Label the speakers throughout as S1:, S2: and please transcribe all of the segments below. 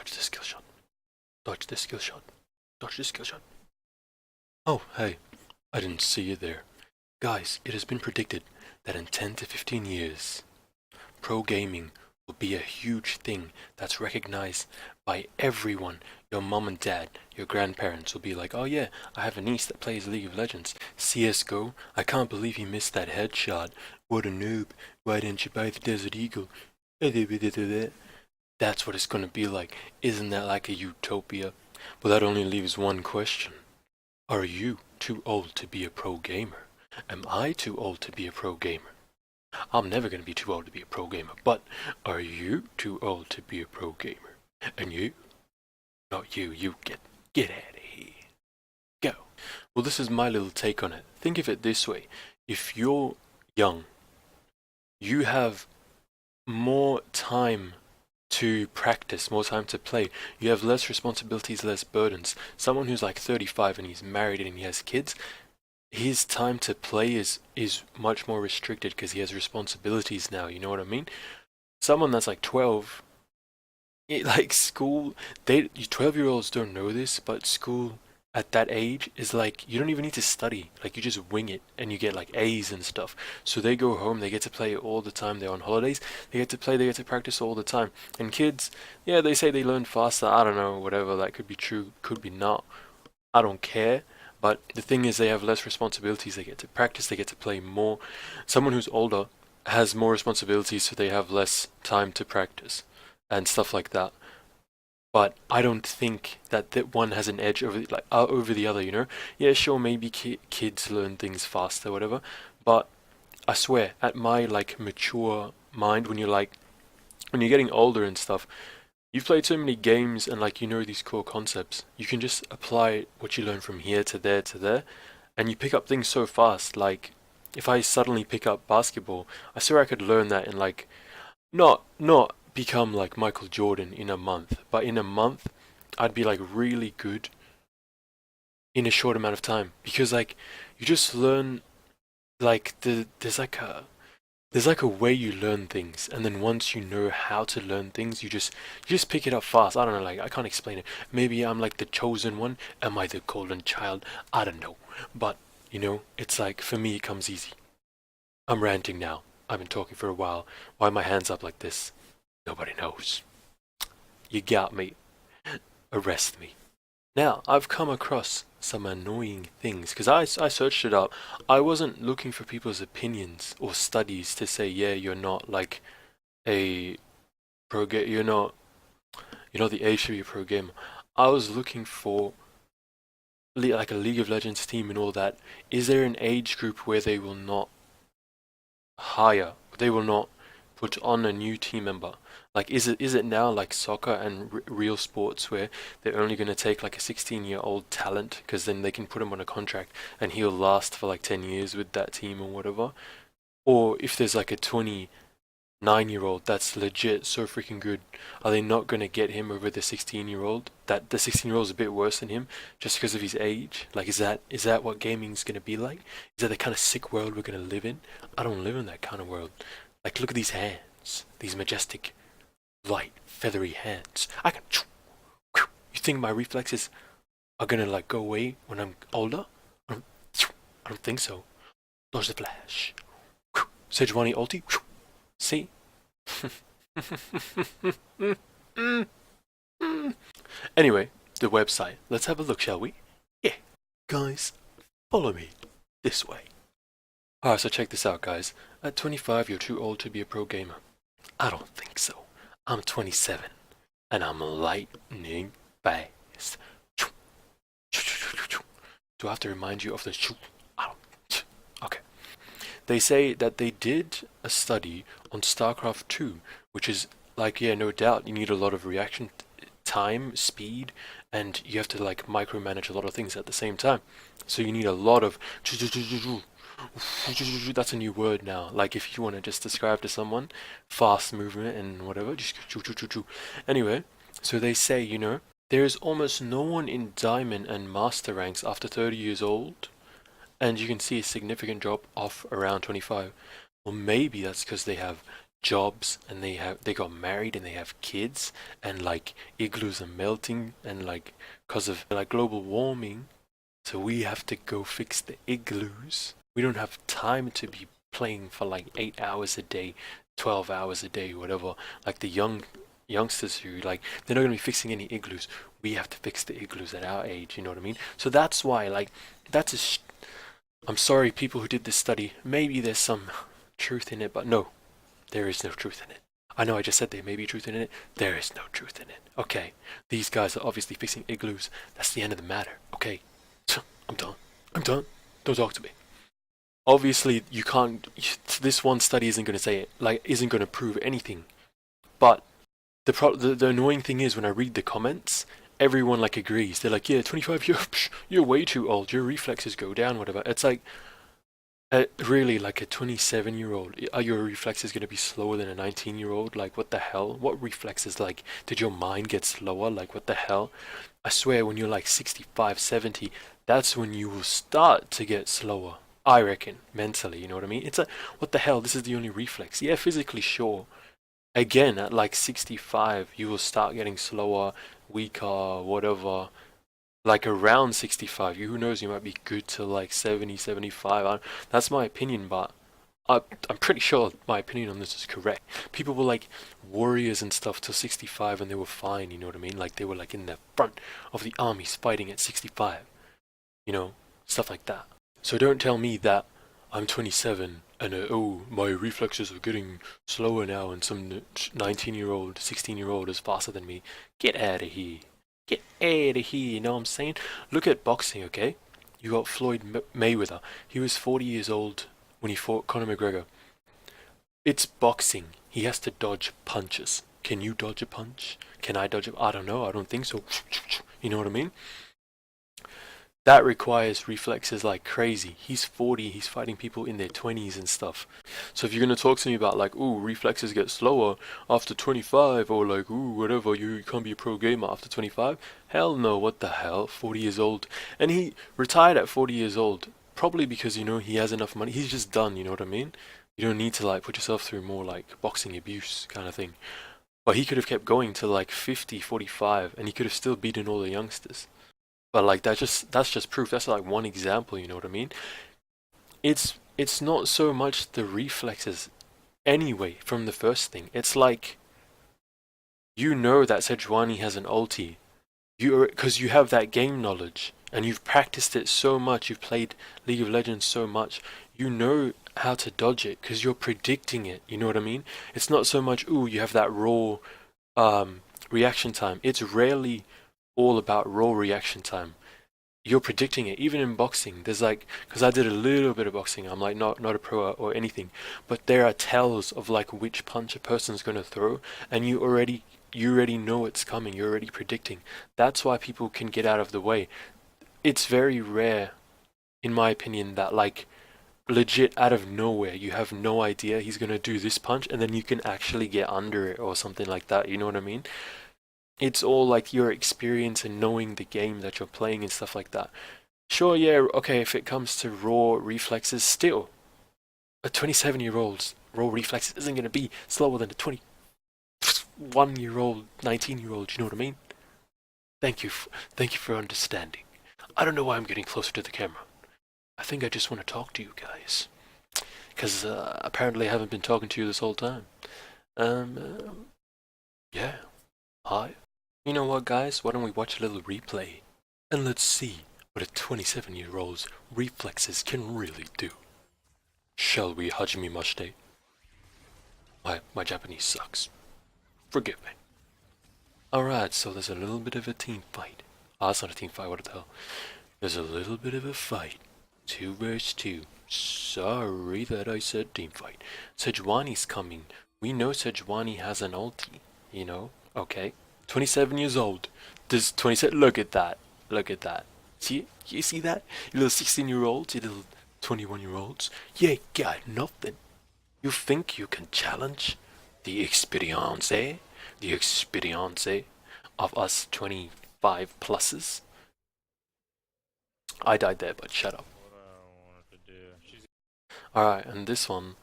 S1: Dodge the skill shot. Dodge the skill shot. Dodge the skill shot. Oh, hey. I didn't see you there. Guys, it has been predicted that in 10 to 15 years, pro gaming will be a huge thing that's recognized by everyone. Your mom and dad, your grandparents will be like, oh yeah, I have a niece that plays League of Legends. CSGO, I can't believe he missed that headshot. What a noob. Why didn't you buy the Desert Eagle? That's what it's gonna be like. Isn't that like a utopia? But that only leaves one question. Are you too old to be a pro gamer? Am I too old to be a pro gamer? I'm never gonna be too old to be a pro gamer, but are you too old to be a pro gamer? And you? Not you, get out of here. Go. Well, this is my little take on it. Think of it this way. If you're young, you have more time to practice, more time to play. You have less responsibilities, less burdens. Someone who's like 35 and he's married and he has kids, his time to play is much more restricted because he has responsibilities now, you know what I mean? Someone that's like 12, like school, 12-year-olds don't know this, but school at that age is like, you don't even need to study, like you just wing it and you get like A's and stuff. So they go home, they get to play all the time, they're on holidays, they get to play, they get to practice all the time. And kids, yeah, they say they learn faster, I don't know, whatever, that could be true, could be not, I don't care. But the thing is, they have less responsibilities, they get to practice, they get to play more. Someone who's older has more responsibilities, so they have less time to practice and stuff like that. But I don't think that one has an edge over over the other, you know? Yeah, sure, maybe kids learn things faster, whatever. But I swear, at my like mature mind, when you're getting older and stuff, you've played so many games and like you know these core concepts. You can just apply what you learn from here to there to there, and you pick up things so fast. Like if I suddenly pick up basketball, I swear I could learn that in like not become like Michael Jordan in a month, but in a month I'd be like really good in a short amount of time because like you just learn like there's like a way you learn things, and then once you know how to learn things, you just pick it up fast. I don't know, like I can't explain it. Maybe I'm like the chosen one. Am I the golden child? I don't know. But you know, it's like for me it comes easy. I'm ranting now. I've been talking for a while. Why are my hands up like this? Nobody knows. You got me. Arrest me. Now, I've come across some annoying things because I searched it up. I wasn't looking for people's opinions or studies to say, yeah, you're not like a you're not the age to be a pro gamer. I was looking for like a League of Legends team and all that. Is there an age group where they will not hire, they will not put on a new team member? Like, is it now like soccer and real sports where they're only going to take like a 16-year-old talent because then they can put him on a contract and he'll last for like 10 years with that team or whatever? Or if there's like a 29-year-old that's legit so freaking good, are they not going to get him over the 16-year-old? That the 16-year-old's a bit worse than him just because of his age? Like, is that what gaming's going to be like? Is that the kind of sick world we're going to live in? I don't live in that kind of world. Like, look at these hands, these majestic light, feathery hands. I can. You think my reflexes are gonna like go away when I'm older? I don't think so. Dodge the flash. Sejuani ulti. See? Anyway, the website. Let's have a look, shall we? Yeah. Guys, follow me this way. Alright, so check this out, guys. At 25, you're too old to be a pro gamer. I don't think so. I'm 27, and I'm lightning fast. Do I have to remind you of the Okay. They say that they did a study on Starcraft 2, which is like, yeah, no doubt, you need a lot of reaction time, speed, and you have to like micromanage a lot of things at the same time. So you need a lot of that's a new word now. Like if you want to just describe to someone fast movement and whatever, just anyway, so they say, you know, there is almost no one in diamond and master ranks after 30 years old, and you can see a significant drop off around 25. Well, maybe that's because they have jobs and they got married and they have kids, and like igloos are melting and like because of like global warming, so we have to go fix the igloos. We don't have time to be playing for like 8 hours a day, 12 hours a day, whatever. Like the youngsters who like they're not gonna be fixing any igloos. We have to fix the igloos at our age, you know what I mean? So that's why like that's a I'm sorry people who did this study. Maybe there's some truth in it, but no, there is no truth in it. I know I just said there may be truth in it. There is no truth in it. Okay, these guys are obviously fixing igloos. That's the end of the matter. Okay, I'm done. I'm done. Don't talk to me. Obviously, you can't. This one study isn't going to say it. Like, isn't going to prove anything. But the annoying thing is when I read the comments, everyone like agrees. They're like, yeah, 25. You're way too old. Your reflexes go down. Whatever. It's like. Really, like a 27-year-old, are your reflexes going to be slower than a 19-year-old? Like, what the hell? What reflexes? Like, did your mind get slower? Like, what the hell? I swear, when you're like 65, 70, that's when you will start to get slower. I reckon, mentally, you know what I mean? It's like, what the hell? This is the only reflex. Yeah, physically, sure. Again, at like 65, you will start getting slower, weaker, whatever, like around 65. Who knows, you might be good till like 70, 75. That's my opinion, but I'm pretty sure my opinion on this is correct. People were like warriors and stuff till 65 and they were fine, you know what I mean? Like they were like in the front of the armies fighting at 65, you know, stuff like that. So don't tell me that I'm 27 and oh, my reflexes are getting slower now and some 19-year-old, 16-year-old is faster than me. Get out of here. Get out of here, you know what I'm saying? Look at boxing, okay? You got Floyd Mayweather. He was 40 years old when he fought Conor McGregor. It's boxing. He has to dodge punches. Can you dodge a punch? Can I dodge it? I don't know. I don't think so. You know what I mean? That requires reflexes like crazy. He's 40, he's fighting people in their 20s and stuff. So if you're going to talk to me about like, ooh, reflexes get slower after 25, or like, ooh, whatever, you can't be a pro gamer after 25, hell no, what the hell, 40 years old. And he retired at 40 years old, probably because, you know, he has enough money. He's just done, you know what I mean? You don't need to like put yourself through more like boxing abuse kind of thing. But he could have kept going to like 50, 45, and he could have still beaten all the youngsters. But like that's just proof. That's like one example, you know what I mean? It's not so much the reflexes anyway from the first thing. It's like you know that Sejuani has an ulti. Because you have that game knowledge and you've practiced it so much, you've played League of Legends so much, you know how to dodge it because you're predicting it, you know what I mean? It's not so much, ooh, you have that raw reaction time. It's rarely all about raw reaction time. You're predicting it. Even in boxing, there's like, because I did a little bit of boxing, I'm like not a pro or anything, but there are tells of like which punch a person's gonna throw, and you already know it's coming. You're already predicting. That's why people can get out of the way. It's very rare, in my opinion, that like legit out of nowhere you have no idea he's gonna do this punch, and then you can actually get under it or something like that. You know what I mean? It's all like your experience and knowing the game that you're playing and stuff like that. Sure, yeah, okay, if it comes to raw reflexes, still, a 27-year-old's raw reflexes isn't going to be slower than a 21-year-old, 19-year-old, you know what I mean? Thank you for understanding. I don't know why I'm getting closer to the camera. I think I just want to talk to you guys. Because apparently I haven't been talking to you this whole time. Yeah, hi. You know what, guys? Why don't we watch a little replay? And let's see what a 27-year-old's reflexes can really do. Shall we, Hajime Mashite? My Japanese sucks. Forgive me. Alright, so there's a little bit of a team fight. Ah, it's not a team fight, what the hell? There's a little bit of a fight. 2 versus 2. Sorry that I said team fight. Sejuani's coming. We know Sejuani has an ulti, you know? Okay. 27 years old. Does 27... Look at that. Look at that. See? You see that? You little 16-year-olds, you little 21-year-olds. You ain't got nothing. You think you can challenge the experience, eh? The experience of us 25 pluses? I died there, but shut up. Alright, and this one,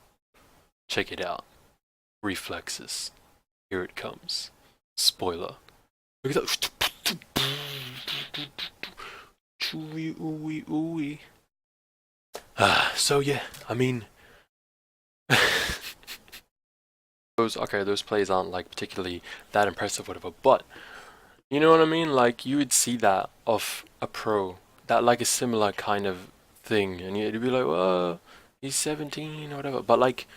S1: check it out. Reflexes. Here it comes. Spoiler. Look at that. Chewy, ooey, ooey. So yeah, I mean, those plays aren't like particularly that impressive, whatever. But you know what I mean? Like you would see that of a pro, that like a similar kind of thing, and you'd be like, well, he's 17 or whatever. But like,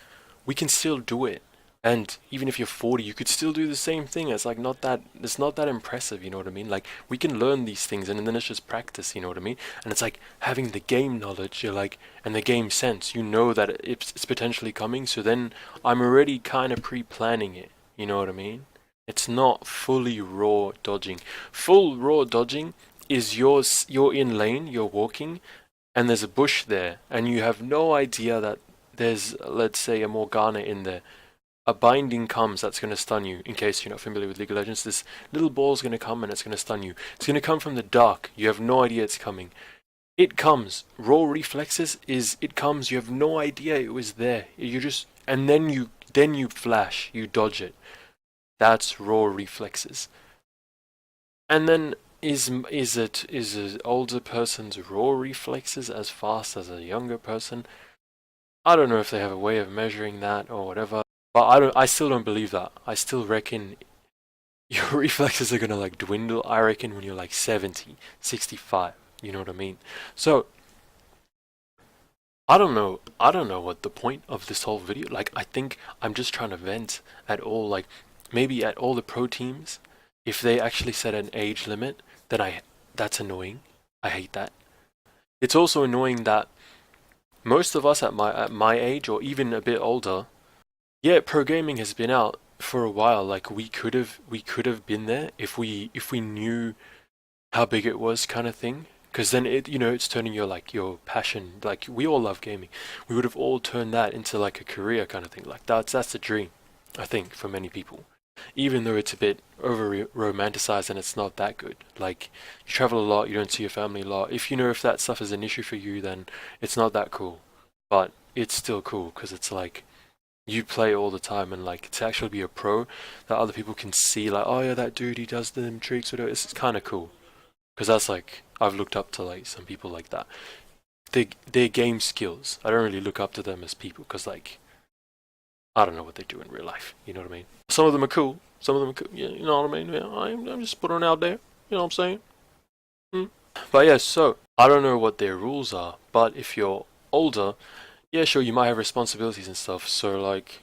S1: we can still do it. And even if you're 40, you could still do the same thing. It's not that impressive, you know what I mean? Like, we can learn these things and then it's just practice, you know what I mean? And it's like having the game knowledge, you're like, and the game sense, you know that it's potentially coming, so then I'm already kind of pre-planning it, you know what I mean? It's not fully raw dodging. Full raw dodging is you're in lane, you're walking, and there's a bush there, and you have no idea that there's, let's say, a Morgana in there. A binding comes that's going to stun you. In case you're not familiar with League of Legends, this little ball's going to come and it's going to stun you. It's going to come from the dark. You have no idea it's coming. It comes. Raw reflexes is it comes. You have no idea it was there. You just and then you flash. You dodge it. That's raw reflexes. And then is an older person's raw reflexes as fast as a younger person? I don't know if they have a way of measuring that or whatever. But I still don't believe that. I still reckon your reflexes are gonna like dwindle, I reckon, when you're like 70, 65. You know what I mean? So, I don't know what the point of this whole video, like, I think I'm just trying to vent at all, like, maybe at all the pro teams, if they actually set an age limit, then that's annoying. I hate that. It's also annoying that most of us at my age, or even a bit older, yeah, pro gaming has been out for a while. Like we could have been there if we knew how big it was, kind of thing. Because then it's turning your passion. Like we all love gaming. We would have all turned that into like a career kind of thing. Like that's a dream, I think, for many people. Even though it's a bit over romanticized and it's not that good. Like you travel a lot, you don't see your family a lot. If that stuff is an issue for you, then it's not that cool. But it's still cool because it's like you play all the time, and like to actually be a pro that other people can see, like, oh yeah, that dude, he does them tricks, whatever. It's kind of cool because that's like I've looked up to like some people like that. Their game skills, I don't really look up to them as people because like I don't know what they do in real life, you know what I mean? Some of them are cool, yeah, you know what I mean? Yeah, I'm just putting it out there, you know what I'm saying? But yeah, so I don't know what their rules are, but if you're older, yeah, sure, you might have responsibilities and stuff. So like,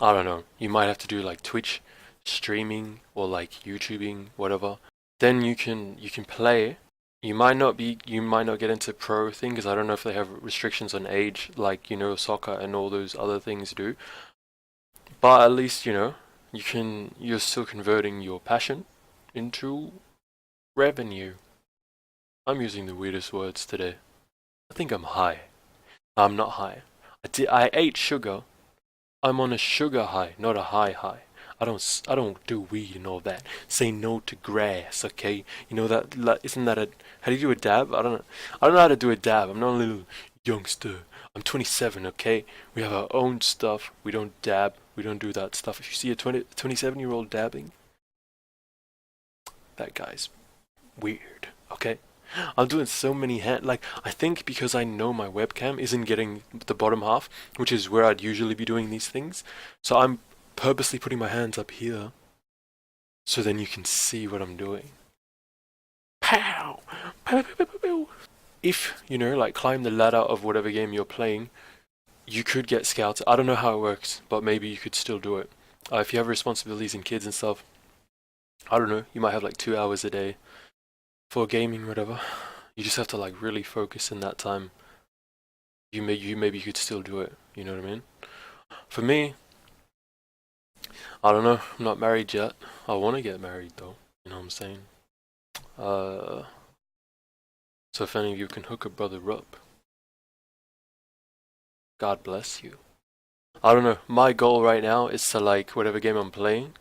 S1: I don't know, you might have to do like Twitch streaming or like YouTubing, whatever. Then you can play. You might not get into pro thing because I don't know if they have restrictions on age, like soccer and all those other things do. But at least you're still converting your passion into revenue. I'm using the weirdest words today. I think I'm high. I'm not high. I ate sugar. I'm on a sugar high, not a high high. I don't do weed and all that. Say no to grass, okay? You know that isn't that a how do you do a dab? I don't know how to do a dab. I'm not a little youngster. I'm 27, okay? We have our own stuff. We don't dab. We don't do that stuff. If you see a 27-year-old dabbing, that guy's weird, okay? I'm doing so many like I think because I know my webcam isn't getting the bottom half, which is where I'd usually be doing these things. So I'm purposely putting my hands up here so then you can see what I'm doing. Pow! Pow, pow, pow, pow, pow. If, like climb the ladder of whatever game you're playing, you could get scouted. I don't know how it works, but maybe you could still do it. If you have responsibilities and kids and stuff, I don't know, you might have like 2 hours a day for gaming, whatever. You just have to like really focus in that time. Maybe you could still do it. You know what I mean? For me, I don't know. I'm not married yet. I want to get married though. You know what I'm saying? So if any of you can hook a brother up, God bless you. I don't know. My goal right now is to like whatever game I'm playing,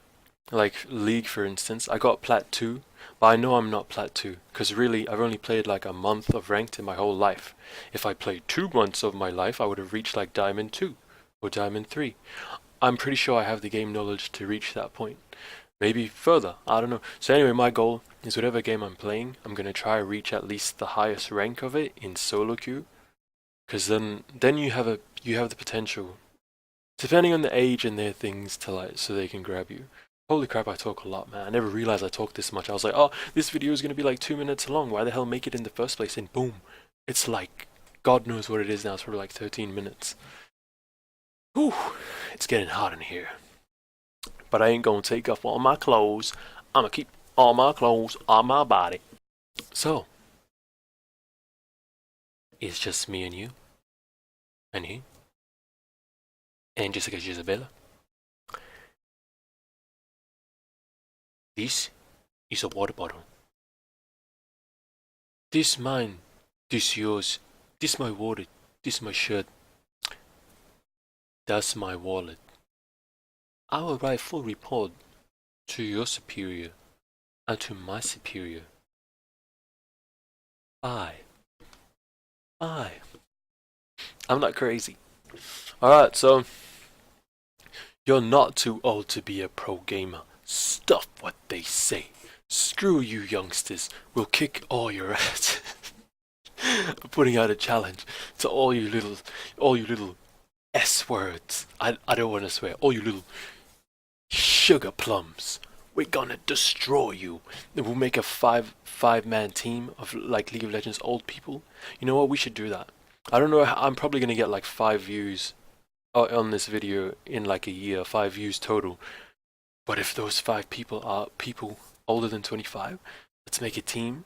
S1: like League for instance. I got Plat 2. But I know I'm not Plat 2, because really, I've only played like a month of Ranked in my whole life. If I played 2 months of my life, I would have reached like Diamond 2, or Diamond 3. I'm pretty sure I have the game knowledge to reach that point. Maybe further, I don't know. So anyway, my goal is whatever game I'm playing, I'm gonna try to reach at least the highest rank of it in solo queue. Because then you have the potential, depending on the age and their things, to like so they can grab you. Holy crap, I talk a lot, man. I never realized I talked this much. I was like, oh, this video is gonna be like 2 minutes long. Why the hell make it in the first place? And boom, it's like God knows what it is now. It's probably like 13 minutes. Whew, it's getting hot in here. But I ain't gonna take off all my clothes. I'ma keep all my clothes on my body. So, it's just me and you, and he, and Jessica Isabella. This is a water bottle. This mine, this yours, this my wallet, this my shirt, that's my wallet. I will write full report to your superior and to my superior. Bye. Bye. I'm not crazy. Alright, so you're not too old to be a pro gamer. Stuff what they say. Screw you youngsters. We'll kick all your ass. I'm putting out a challenge to all you little S words. I don't want to swear. All you little sugar plums. We're gonna destroy you. And we'll make a five-man team of like League of Legends old people. You know what? We should do that. I don't know. I'm probably gonna get like 5 views on this video in like a year. 5 views total. But if those 5 people are people older than 25, let's make a team.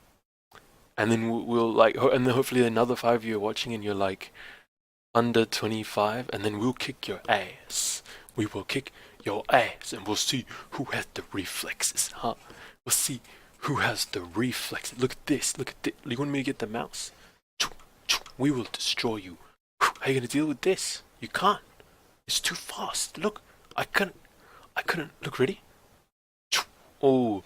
S1: And then we'll like, and then hopefully another 5 of you are watching and you're like under 25, and then we'll kick your ass. We will kick your ass, and we'll see who has the reflexes, huh? We'll see who has the reflexes. Look at this, look at this. You want me to get the mouse? We will destroy you. How are you gonna deal with this? You can't. It's too fast. Look, I couldn't. Look, ready? Oh,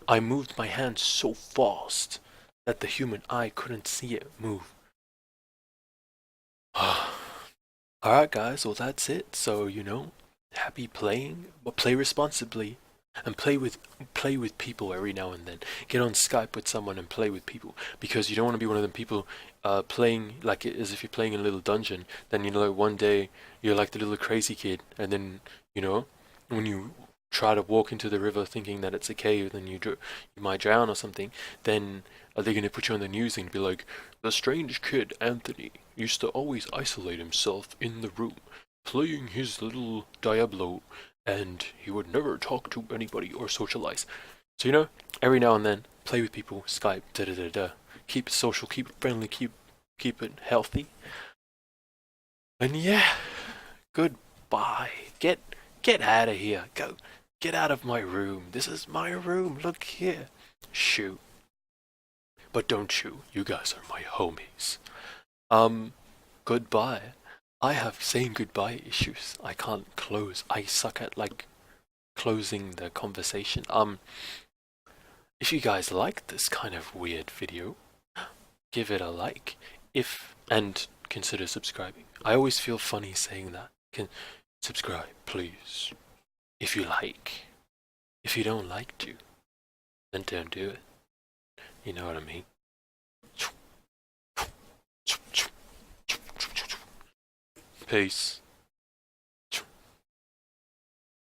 S1: I moved my hand so fast that the human eye couldn't see it move. Alright guys, well that's it. So, you know, happy playing, but play responsibly. And play with people every now and then. Get on Skype with someone and play with people. Because you don't want to be one of them people playing like as if you're playing in a little dungeon. Then, you know, like one day you're like the little crazy kid. And then, you know, when you try to walk into the river thinking that it's a cave and you might drown or something, then are they going to put you on the news and be like, the strange kid Anthony used to always isolate himself in the room, playing his little Diablo, and he would never talk to anybody or socialize. So, you know, every now and then, play with people, Skype, da-da-da-da. Keep it social, keep it friendly, keep it healthy. And yeah, goodbye. Get out of here. Go. Get out of my room. This is my room. Look here. Shoo. But don't shoo. You guys are my homies. Goodbye. I have saying goodbye issues. I can't close. I suck at like closing the conversation. If you guys like this kind of weird video, give it a like. And consider subscribing. I always feel funny saying that. Subscribe, please. If you like. If you don't like to, then don't do it. You know what I mean? Peace.